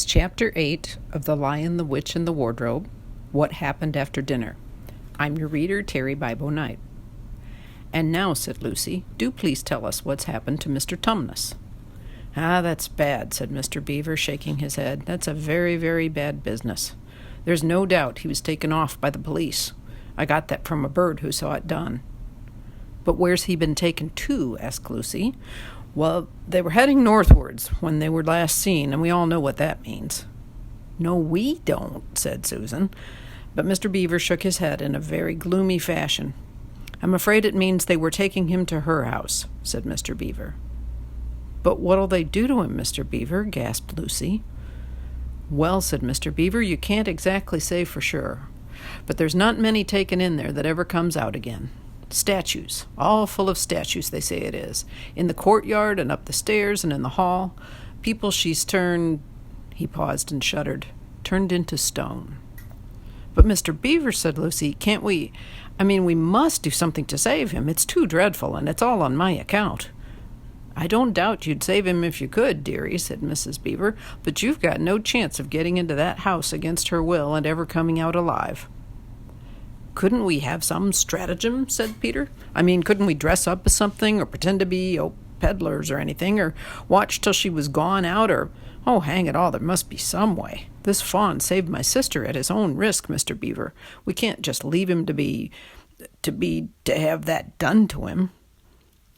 Chapter 8 of The Lion, the Witch, and the Wardrobe, What Happened After Dinner. I'm your reader, Terry Bibo Knight. And now, said Lucy, do please tell us what's happened to Mr. Tumnus. That's bad, said Mr. Beaver, shaking his head. That's a very, very bad business. There's no doubt he was taken off by the police. I got that from a bird who saw it done. But where's he been taken to? Asked Lucy. Well, they were heading northwards when they were last seen, and we all know what that means. No, we don't, said Susan. But Mr. Beaver shook his head in a very gloomy fashion. I'm afraid it means they were taking him to her house, said Mr. Beaver. But what'll they do to him, Mr. Beaver? Gasped Lucy. Well, said Mr. Beaver, you can't exactly say for sure. But there's not many taken in there that ever comes out again. Statues, all full of statues, they say it is, in the courtyard and up the stairs and in the hall. People she's turned, he paused and shuddered, turned into stone. But Mr. Beaver, said Lucy, can't we, we must do something to save him. It's too dreadful, and it's all on my account. I don't doubt you'd save him if you could, dearie, said Mrs. Beaver, but you've got no chance of getting into that house against her will and ever coming out alive. Couldn't we have some stratagem, said Peter. Couldn't we dress up as something or pretend to be, peddlers or anything, or watch till she was gone out, or, hang it all, there must be some way. This fawn saved my sister at his own risk, Mr. Beaver. We can't just leave him to have that done to him.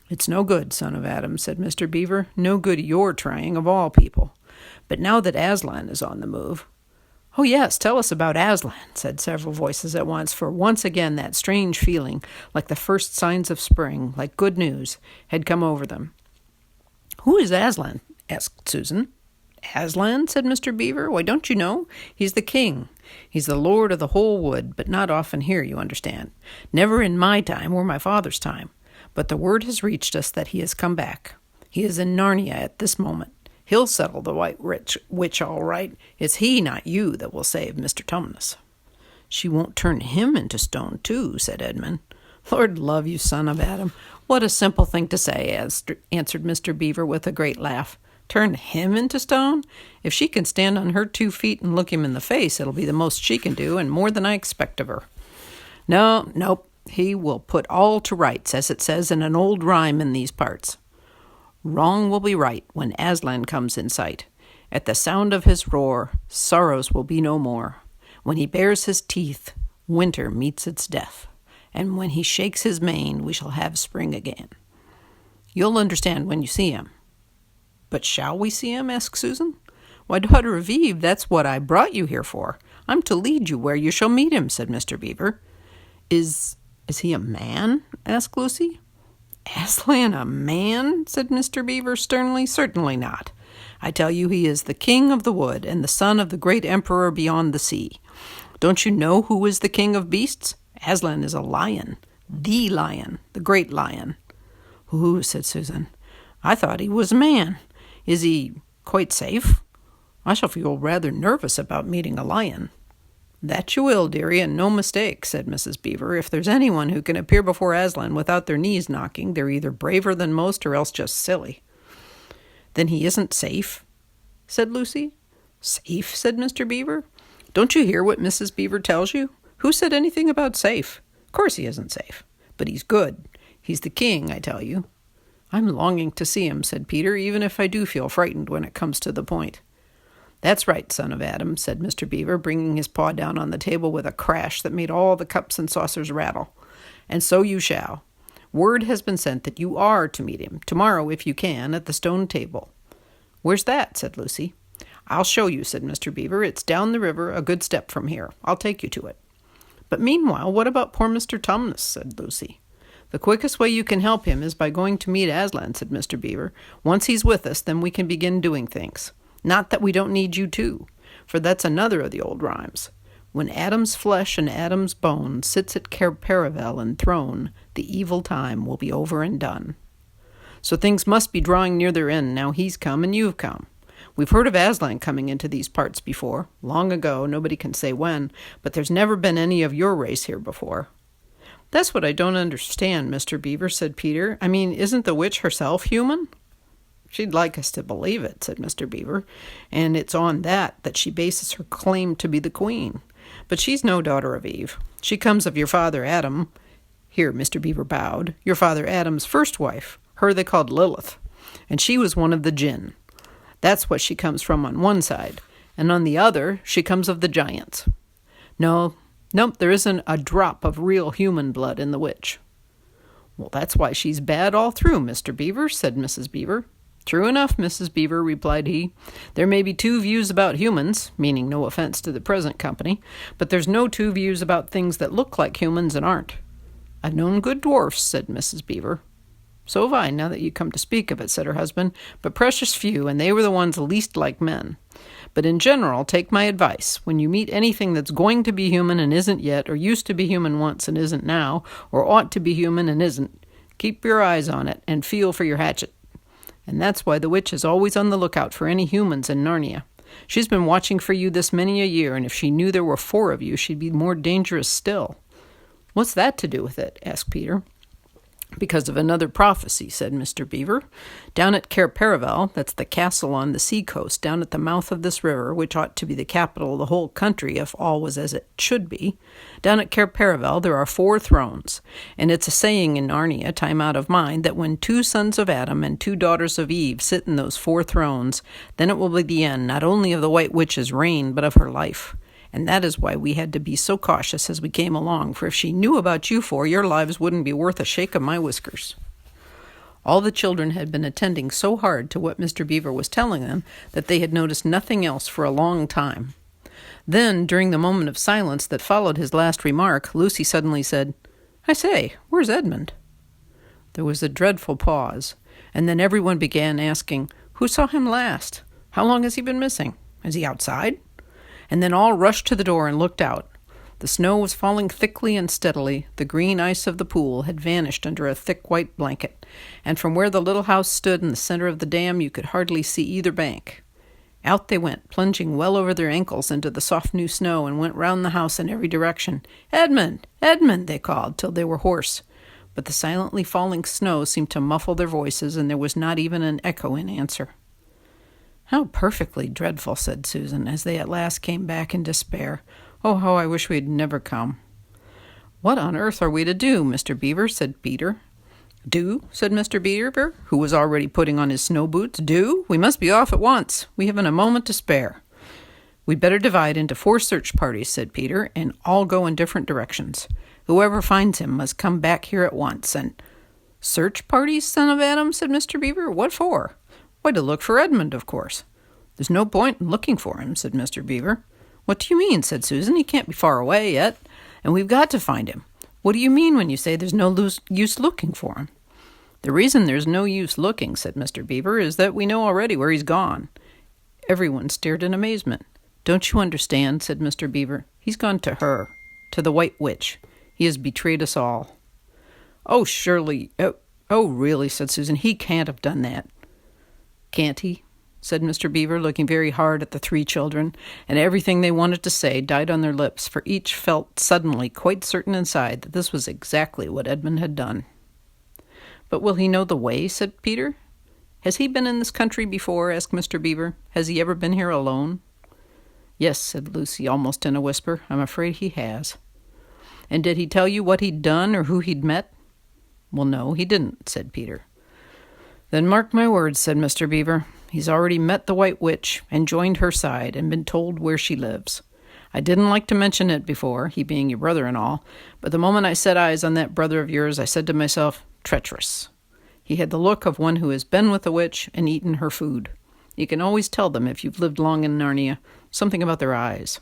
It's no good, son of Adam, said Mr. Beaver. No good your trying, of all people. But now that Aslan is on the move... Oh, yes, tell us about Aslan, said several voices at once, for once again that strange feeling, like the first signs of spring, like good news, had come over them. Who is Aslan? Asked Susan. Aslan, said Mr. Beaver. Why, don't you know? He's the king. He's the lord of the whole wood, but not often here, you understand. Never in my time or my father's time. But the word has reached us that he has come back. He is in Narnia at this moment. He'll settle the White Witch all right. It's he, not you, that will save Mr. Tumnus. She won't turn him into stone, too, said Edmund. Lord love you, son of Adam. What a simple thing to say, answered Mr. Beaver with a great laugh. Turn him into stone? If she can stand on her 2 feet and look him in the face, it'll be the most she can do, and more than I expect of her. Nope. He will put all to rights, as it says in an old rhyme in these parts. Wrong will be right when Aslan comes in sight. At the sound of his roar, sorrows will be no more. When he bares his teeth, winter meets its death. And when he shakes his mane, we shall have spring again. You'll understand when you see him. But shall we see him? Asked Susan. Why, daughter of Eve, that's what I brought you here for. I'm to lead you where you shall meet him, said Mr. Beaver. Is he a man? Asked Lucy. Aslan a man? Said Mr. Beaver sternly. Certainly not. I tell you he is the king of the wood and the son of the great emperor beyond the sea. Don't you know who is the king of beasts? Aslan is a lion, the great lion. Ooh, said Susan. I thought he was a man. Is he quite safe? I shall feel rather nervous about meeting a lion. That you will, dearie, and no mistake, said Mrs. Beaver. If there's anyone who can appear before Aslan without their knees knocking, they're either braver than most or else just silly. Then he isn't safe, said Lucy. Safe, said Mr. Beaver. Don't you hear what Mrs. Beaver tells you? Who said anything about safe? Of course he isn't safe, but he's good. He's the king, I tell you. I'm longing to see him, said Peter, even if I do feel frightened when it comes to the point. That's right, son of Adam, said Mr. Beaver, bringing his paw down on the table with a crash that made all the cups and saucers rattle. And so you shall. Word has been sent that you are to meet him, tomorrow if you can, at the stone table. Where's that? Said Lucy. I'll show you, said Mr. Beaver. It's down the river, a good step from here. I'll take you to it. But meanwhile, what about poor Mr. Tumnus? Said Lucy. The quickest way you can help him is by going to meet Aslan, said Mr. Beaver. Once he's with us, then we can begin doing things. Not that we don't need you too, for that's another of the old rhymes. When Adam's flesh and Adam's bone sits at Paravel enthroned, the evil time will be over and done. So things must be drawing near their end now he's come and you've come. We've heard of Aslan coming into these parts before, long ago, nobody can say when, but there's never been any of your race here before. That's what I don't understand, Mr. Beaver, said Peter. Isn't the witch herself human? She'd like us to believe it, said Mr. Beaver, and it's on that she bases her claim to be the queen. But she's no daughter of Eve. She comes of your father Adam. Here Mr. Beaver bowed. Your father Adam's first wife. Her they called Lilith. And she was one of the Jinn. That's what she comes from on one side. And on the other, she comes of the giants. Nope, there isn't a drop of real human blood in the witch. Well, that's why she's bad all through, Mr. Beaver, said Mrs. Beaver. True enough, Mrs. Beaver, replied he. There may be two views about humans, meaning no offense to the present company, but there's no two views about things that look like humans and aren't. I've known good dwarfs, said Mrs. Beaver. So have I, now that you come to speak of it, said her husband, but precious few, and they were the ones least like men. But in general, take my advice. When you meet anything that's going to be human and isn't yet, or used to be human once and isn't now, or ought to be human and isn't, keep your eyes on it and feel for your hatchet. And that's why the witch is always on the lookout for any humans in Narnia. She's been watching for you this many a year, and if she knew there were 4 of you, she'd be more dangerous still. What's that to do with it? Asked Peter. Because of another prophecy, said Mr. Beaver. Down at Cair Paravel, that's the castle on the sea-coast, down at the mouth of this river, which ought to be the capital of the whole country if all was as it should be, down at Cair Paravel there are 4 thrones, and it's a saying in Narnia, time out of mind, that when 2 sons of Adam and 2 daughters of Eve sit in those 4 thrones, then it will be the end not only of the White Witch's reign, but of her life. And that is why we had to be so cautious as we came along, for if she knew about you 4, your lives wouldn't be worth a shake of my whiskers. All the children had been attending so hard to what Mr. Beaver was telling them that they had noticed nothing else for a long time. Then, during the moment of silence that followed his last remark, Lucy suddenly said, I say, where's Edmund? There was a dreadful pause, and then everyone began asking, who saw him last? How long has he been missing? Is he outside? And then all rushed to the door and looked out. The snow was falling thickly and steadily. The green ice of the pool had vanished under a thick white blanket, and from where the little house stood in the center of the dam you could hardly see either bank. Out they went, plunging well over their ankles into the soft new snow, and went round the house in every direction. Edmund! Edmund! They called, till they were hoarse. But the silently falling snow seemed to muffle their voices, and there was not even an echo in answer. How perfectly dreadful, said Susan, as they at last came back in despair. Oh, how I wish we had never come. What on earth are we to do, Mr. Beaver? Said Peter. Do? Said Mr. Beaver, who was already putting on his snow boots. Do? We must be off at once. We haven't a moment to spare. We'd better divide into 4 search parties, said Peter, and all go in different directions. Whoever finds him must come back here at once, and... Search parties, son of Adam? Said Mr. Beaver. What for? Why, to look for Edmund, of course. There's no point in looking for him, said Mr. Beaver. What do you mean, said Susan. He can't be far away yet, and we've got to find him. What do you mean when you say there's no use looking for him? The reason there's no use looking, said Mr. Beaver, is that we know already where he's gone. Everyone stared in amazement. Don't you understand, said Mr. Beaver. He's gone to her, to the White Witch. He has betrayed us all. Oh, surely, oh, really, said Susan. He can't have done that. Can't he? Said Mr. Beaver, looking very hard at the 3 children, and everything they wanted to say died on their lips, for each felt suddenly quite certain inside that this was exactly what Edmund had done. But will he know the way? Said Peter. Has he been in this country before? Asked Mr. Beaver. Has he ever been here alone? Yes, said Lucy, almost in a whisper. I'm afraid he has. And did he tell you what he'd done or who he'd met? Well, no, he didn't, said Peter. Then mark my words, said Mr. Beaver. He's already met the White Witch and joined her side and been told where she lives. I didn't like to mention it before, he being your brother and all, but the moment I set eyes on that brother of yours, I said to myself, treacherous. He had the look of one who has been with the witch and eaten her food. You can always tell them if you've lived long in Narnia, something about their eyes.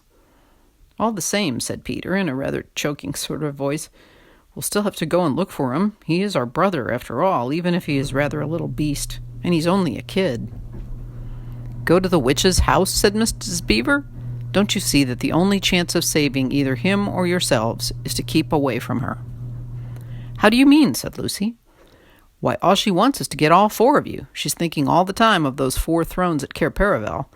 All the same, said Peter, in a rather choking sort of voice, we'll still have to go and look for him. He is our brother, after all, even if he is rather a little beast, and he's only a kid. Go to the witch's house, said Mrs. Beaver. Don't you see that the only chance of saving either him or yourselves is to keep away from her? How do you mean? Said Lucy. Why, all she wants is to get all 4 of you. She's thinking all the time of those 4 thrones at Cair Paravel.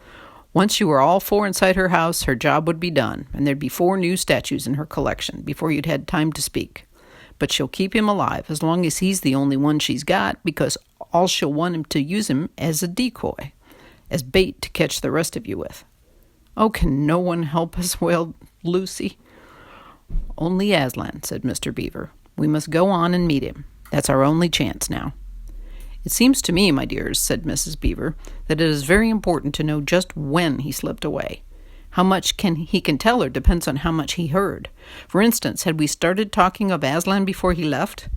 Once you were all 4 inside her house, her job would be done, and there'd be 4 new statues in her collection before you'd had time to speak. But she'll keep him alive as long as he's the only one she's got, because all she'll want him to use him as a decoy, as bait to catch the rest of you with." "Oh, can no one help us?" wailed Lucy. "Only Aslan," said Mr. Beaver. "We must go on and meet him. That's our only chance now." "It seems to me, my dears," said Mrs. Beaver, "that it is very important to know just when he slipped away. How much he can tell her depends on how much he heard. For instance, had we started talking of Aslan before he left?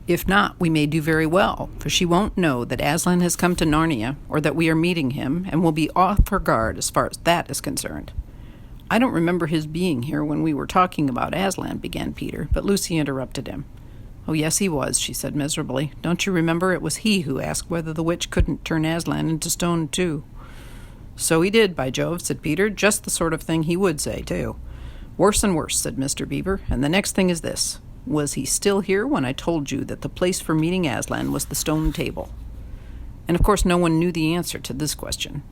If not, we may do very well, for she won't know that Aslan has come to Narnia, or that we are meeting him, and will be off her guard as far as that is concerned." "I don't remember his being here when we were talking about Aslan," began Peter, but Lucy interrupted him. "Oh, yes, he was," she said miserably. "Don't you remember? It was he who asked whether the witch couldn't turn Aslan into stone, too." "So he did, by Jove," said Peter. "Just the sort of thing he would say, too." "Worse and worse," said Mr. Beaver. "And the next thing is this. Was he still here when I told you that the place for meeting Aslan was the stone table?" And of course no one knew the answer to this question.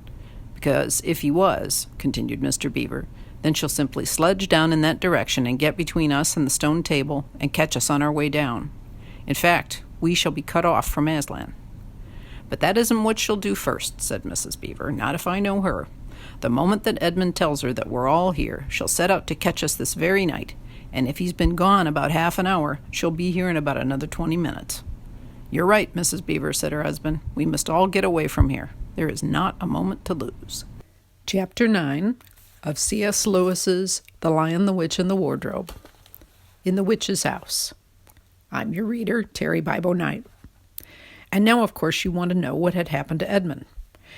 "Because if he was," continued Mr. Beaver, "then she'll simply sludge down in that direction and get between us and the stone table and catch us on our way down. In fact, we shall be cut off from Aslan." "But that isn't what she'll do first," said Mrs. Beaver. "Not if I know her. The moment that Edmund tells her that we're all here, she'll set out to catch us this very night, and if he's been gone about half an hour, she'll be here in about another 20 minutes. "You're right, Mrs. Beaver," said her husband. "We must all get away from here. There is not a moment to lose." Chapter 9 of C.S. Lewis's The Lion, the Witch, and the Wardrobe. In the Witch's House. I'm your reader, Terry Bibo Knight. And now, of course, you want to know what had happened to Edmund.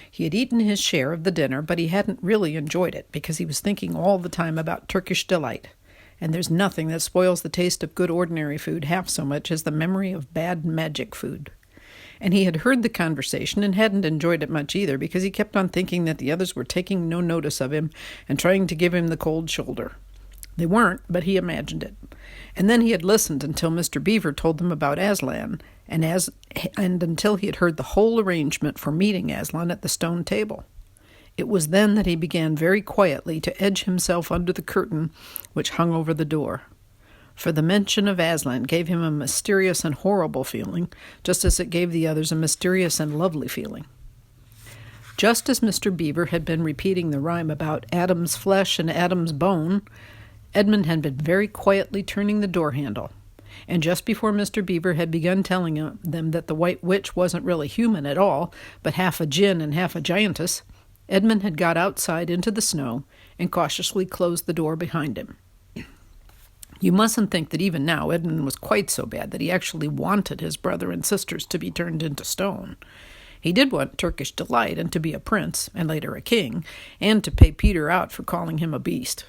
He had eaten his share of the dinner, but he hadn't really enjoyed it because he was thinking all the time about Turkish delight. And there's nothing that spoils the taste of good ordinary food half so much as the memory of bad magic food. And he had heard the conversation and hadn't enjoyed it much either because he kept on thinking that the others were taking no notice of him and trying to give him the cold shoulder. They weren't, but he imagined it. And then he had listened until Mr. Beaver told them about Aslan, and until he had heard the whole arrangement for meeting Aslan at the stone table. It was then that he began very quietly to edge himself under the curtain which hung over the door. For the mention of Aslan gave him a mysterious and horrible feeling, just as it gave the others a mysterious and lovely feeling. Just as Mr. Beaver had been repeating the rhyme about Adam's flesh and Adam's bone, Edmund had been very quietly turning the door handle. And just before Mr. Beaver had begun telling them that the White Witch wasn't really human at all, but half a djinn and half a giantess, Edmund had got outside into the snow and cautiously closed the door behind him. You mustn't think that even now Edmund was quite so bad that he actually wanted his brother and sisters to be turned into stone. He did want Turkish delight and to be a prince, and later a king, and to pay Peter out for calling him a beast.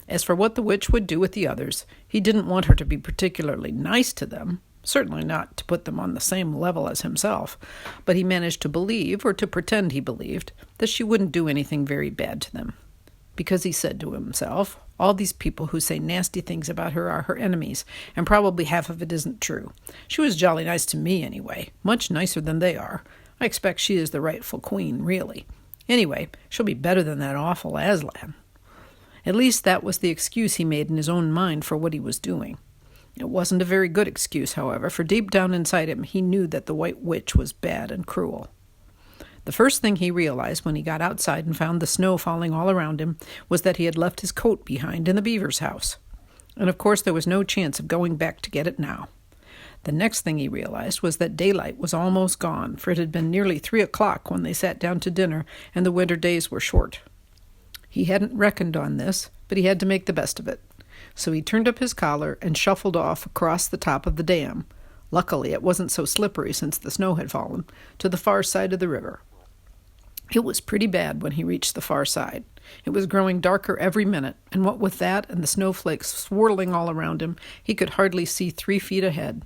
As for what the witch would do with the others, he didn't want her to be particularly nice to them, certainly not to put them on the same level as himself, but he managed to believe, or to pretend he believed, that she wouldn't do anything very bad to them. Because he said to himself, all these people who say nasty things about her are her enemies, and probably half of it isn't true. She was jolly nice to me anyway, much nicer than they are. I expect she is the rightful queen, really. Anyway, she'll be better than that awful Aslan. At least that was the excuse he made in his own mind for what he was doing. It wasn't a very good excuse, however, for deep down inside him he knew that the White Witch was bad and cruel. The first thing he realized when he got outside and found the snow falling all around him was that he had left his coat behind in the beaver's house. And of course there was no chance of going back to get it now. The next thing he realized was that daylight was almost gone, for it had been nearly 3 o'clock when they sat down to dinner, and the winter days were short. He hadn't reckoned on this, but he had to make the best of it. So he turned up his collar and shuffled off across the top of the dam. Luckily, it wasn't so slippery since the snow had fallen, to the far side of the river. It was pretty bad when he reached the far side. It was growing darker every minute, and what with that and the snowflakes swirling all around him, he could hardly see 3 feet ahead.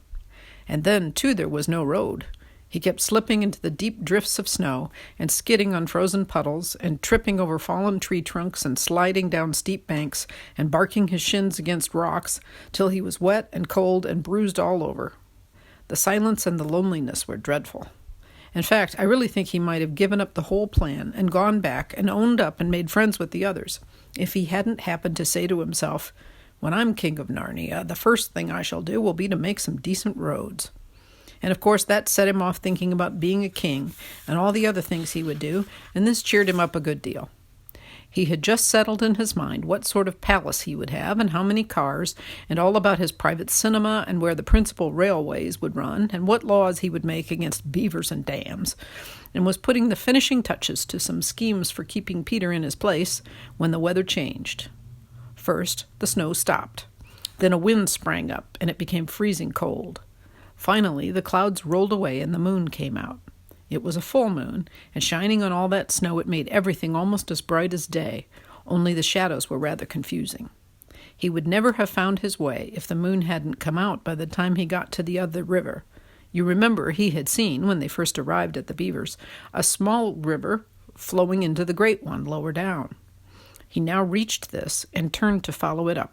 And then, too, there was no road. He kept slipping into the deep drifts of snow and skidding on frozen puddles and tripping over fallen tree trunks and sliding down steep banks and barking his shins against rocks till he was wet and cold and bruised all over. The silence and the loneliness were dreadful. In fact, I really think he might have given up the whole plan and gone back and owned up and made friends with the others, if he hadn't happened to say to himself, "When I'm king of Narnia, the first thing I shall do will be to make some decent roads." And of course that set him off thinking about being a king and all the other things he would do, and this cheered him up a good deal. He had just settled in his mind what sort of palace he would have and how many cars, and all about his private cinema and where the principal railways would run, and what laws he would make against beavers and dams, and was putting the finishing touches to some schemes for keeping Peter in his place when the weather changed. First, the snow stopped. Then a wind sprang up, and it became freezing cold. Finally, the clouds rolled away and the moon came out. It was a full moon, and shining on all that snow it made everything almost as bright as day, only the shadows were rather confusing. He would never have found his way if the moon hadn't come out by the time he got to the other river. You remember he had seen, when they first arrived at the beavers, a small river flowing into the great one lower down. He now reached this and turned to follow it up.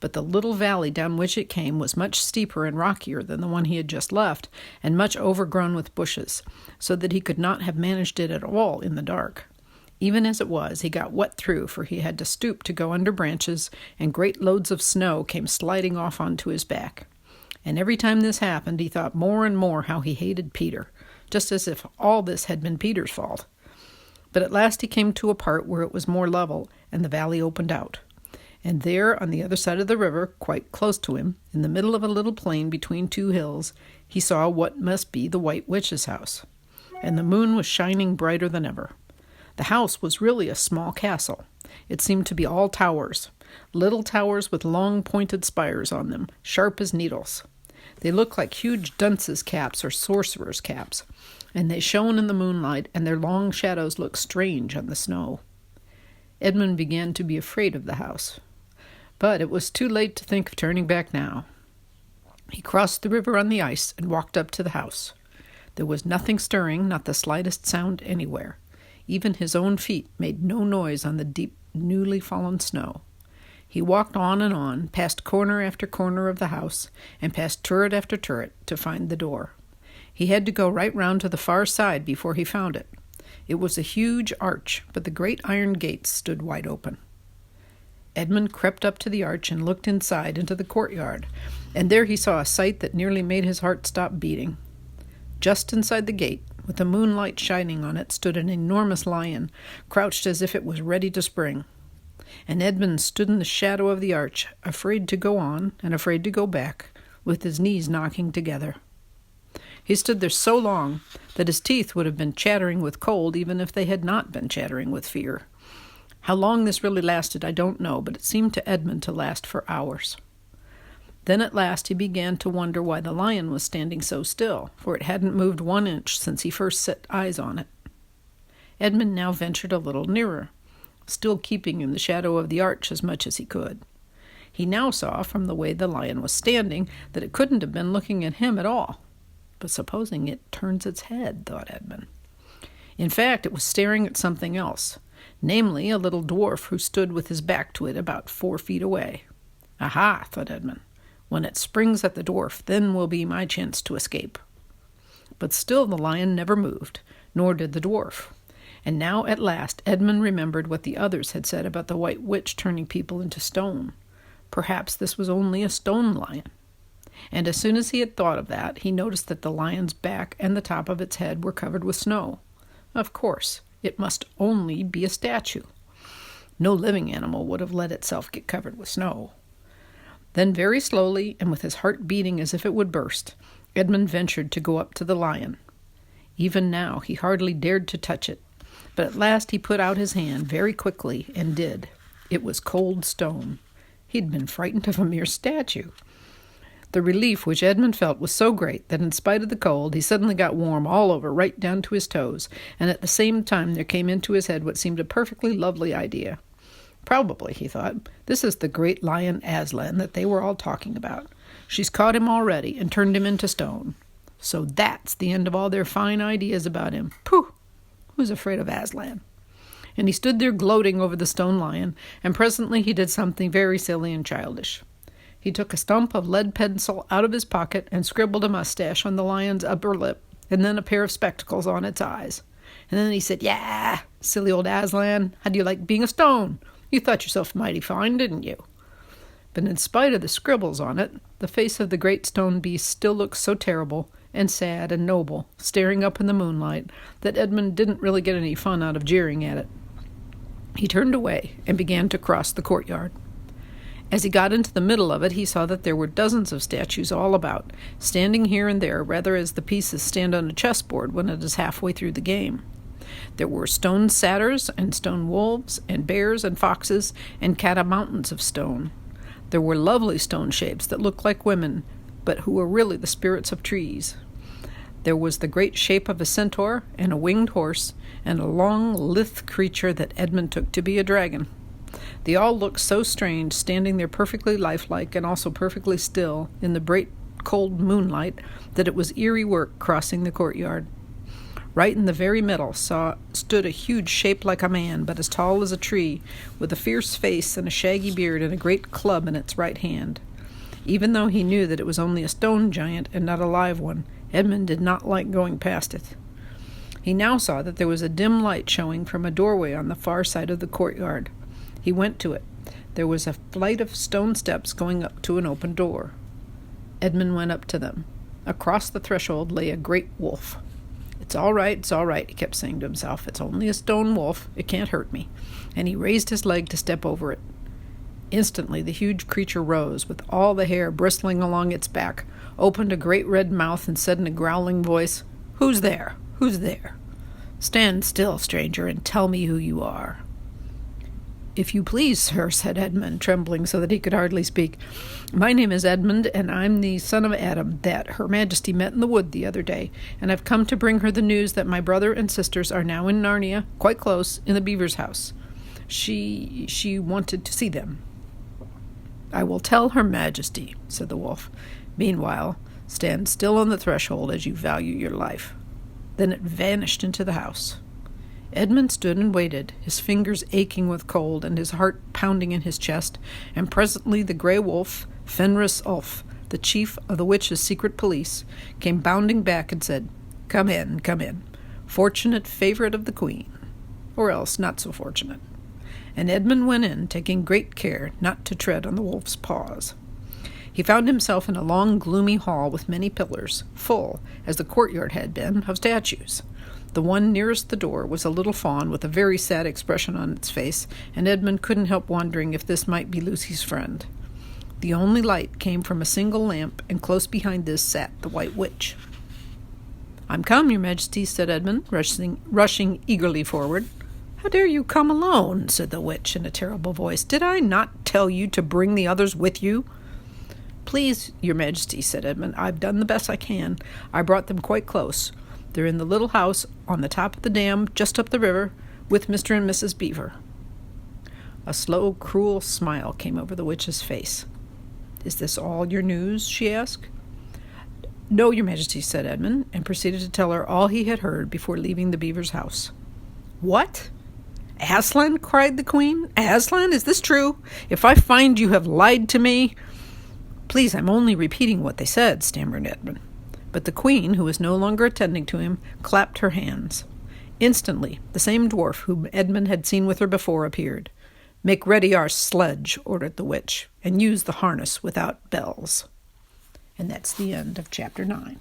But the little valley down which it came was much steeper and rockier than the one he had just left, and much overgrown with bushes, so that he could not have managed it at all in the dark. Even as it was, he got wet through, for he had to stoop to go under branches, and great loads of snow came sliding off onto his back. And every time this happened, he thought more and more how he hated Peter, just as if all this had been Peter's fault. But at last he came to a part where it was more level, and the valley opened out. And there, on the other side of the river, quite close to him, in the middle of a little plain between two hills, he saw what must be the White Witch's house. And the moon was shining brighter than ever. The house was really a small castle. It seemed to be all towers, little towers with long pointed spires on them, sharp as needles. They looked like huge dunces' caps or sorcerers' caps, and they shone in the moonlight, and their long shadows looked strange on the snow. Edmund began to be afraid of the house. But it was too late to think of turning back now. He crossed the river on the ice and walked up to the house. There was nothing stirring, not the slightest sound anywhere. Even his own feet made no noise on the deep, newly fallen snow. He walked on, past corner after corner of the house, and past turret after turret, to find the door. He had to go right round to the far side before he found it. It was a huge arch, but the great iron gates stood wide open. Edmund crept up to the arch and looked inside into the courtyard, and there he saw a sight that nearly made his heart stop beating. Just inside the gate, with the moonlight shining on it, stood an enormous lion, crouched as if it was ready to spring. And Edmund stood in the shadow of the arch, afraid to go on and afraid to go back, with his knees knocking together. He stood there so long that his teeth would have been chattering with cold even if they had not been chattering with fear. How long this really lasted, I don't know, but it seemed to Edmund to last for hours. Then at last he began to wonder why the lion was standing so still, for it hadn't moved 1 inch since he first set eyes on it. Edmund now ventured a little nearer, still keeping in the shadow of the arch as much as he could. He now saw, from the way the lion was standing, that it couldn't have been looking at him at all. But supposing it turns its head, thought Edmund. In fact, it was staring at something else, namely a little dwarf who stood with his back to it about 4 feet away. Aha, thought Edmund. When it springs at the dwarf, then will be my chance to escape. But still the lion never moved, nor did the dwarf. And now at last Edmund remembered what the others had said about the White Witch turning people into stone. Perhaps this was only a stone lion. And as soon as he had thought of that, he noticed that the lion's back and the top of its head were covered with snow. Of course, it must only be a statue. No living animal would have let itself get covered with snow. Then very slowly, and with his heart beating as if it would burst, Edmund ventured to go up to the lion. Even now he hardly dared to touch it, but at last he put out his hand very quickly and did. It was cold stone. He'd been frightened of a mere statue. The relief which Edmund felt was so great that in spite of the cold he suddenly got warm all over, right down to his toes, and at the same time there came into his head what seemed a perfectly lovely idea. Probably, he thought, this is the great lion Aslan that they were all talking about. She's caught him already and turned him into stone. So that's the end of all their fine ideas about him. Pooh! Who's afraid of Aslan? And he stood there gloating over the stone lion, and presently he did something very silly and childish. He took a stump of lead pencil out of his pocket and scribbled a mustache on the lion's upper lip, and then a pair of spectacles on its eyes. And then he said, "Yeah, silly old Aslan, how do you like being a stone? You thought yourself mighty fine, didn't you?" But in spite of the scribbles on it, the face of the great stone beast still looked so terrible, and sad and noble, staring up in the moonlight, that Edmund didn't really get any fun out of jeering at it. He turned away and began to cross the courtyard. As he got into the middle of it, he saw that there were dozens of statues all about, standing here and there, rather as the pieces stand on a chessboard when it is halfway through the game. There were stone satyrs and stone wolves and bears and foxes and catamountains of stone. There were lovely stone shapes that looked like women, but who were really the spirits of trees. There was the great shape of a centaur and a winged horse and a long, lithe creature that Edmund took to be a dragon. They all looked so strange, standing there perfectly lifelike and also perfectly still in the bright, cold moonlight, that it was eerie work crossing the courtyard. Right in the very middle stood a huge shape like a man, but as tall as a tree, with a fierce face and a shaggy beard and a great club in its right hand. Even though he knew that it was only a stone giant and not a live one, Edmund did not like going past it. He now saw that there was a dim light showing from a doorway on the far side of the courtyard. He went to it. There was a flight of stone steps going up to an open door. Edmund went up to them. Across the threshold lay a great wolf. It's all right, he kept saying to himself. It's only a stone wolf. It can't hurt me. And he raised his leg to step over it. Instantly, the huge creature rose, with all the hair bristling along its back, opened a great red mouth, and said in a growling voice, "Who's there? Who's there? Stand still, stranger, and tell me who you are." "If you please, sir," said Edmund, trembling so that he could hardly speak. "My name is Edmund, and I'm the son of Adam that Her Majesty met in the wood the other day, and I've come to bring her the news that my brother and sisters are now in Narnia, quite close, in the beaver's house. She wanted to see them." "I will tell Her Majesty," said the wolf. "Meanwhile, stand still on the threshold as you value your life." Then it vanished into the house. Edmund stood and waited, his fingers aching with cold and his heart pounding in his chest, and presently the grey wolf, Fenris Ulf, the chief of the witches' secret police, came bounding back and said, "Come in, come in, fortunate favourite of the queen," or else not so fortunate. And Edmund went in, taking great care not to tread on the wolf's paws. He found himself in a long, gloomy hall with many pillars, full, as the courtyard had been, of statues. The one nearest the door was a little fawn with a very sad expression on its face, and Edmund couldn't help wondering if this might be Lucy's friend. The only light came from a single lamp, and close behind this sat the White Witch. "I'm come, Your Majesty," said Edmund, rushing eagerly forward. "How dare you come alone?" said the witch in a terrible voice. "Did I not tell you to bring the others with you?" "Please, Your Majesty," said Edmund, "I've done the best I can. I brought them quite close. They're in the little house on the top of the dam just up the river with Mr. and Mrs. Beaver." A slow, cruel smile came over the witch's face. "Is this all your news?" she asked. "No, Your Majesty," said Edmund, and proceeded to tell her all he had heard before leaving the beaver's house. "What? Aslan?" cried the queen. "Aslan? Is this true? If I find you have lied to me—" "Please, I'm only repeating what they said," stammered Edmund. But the queen, who was no longer attending to him, clapped her hands. Instantly, the same dwarf whom Edmund had seen with her before appeared. "Make ready our sledge," ordered the witch, "and use the harness without bells." And that's the end of chapter 9.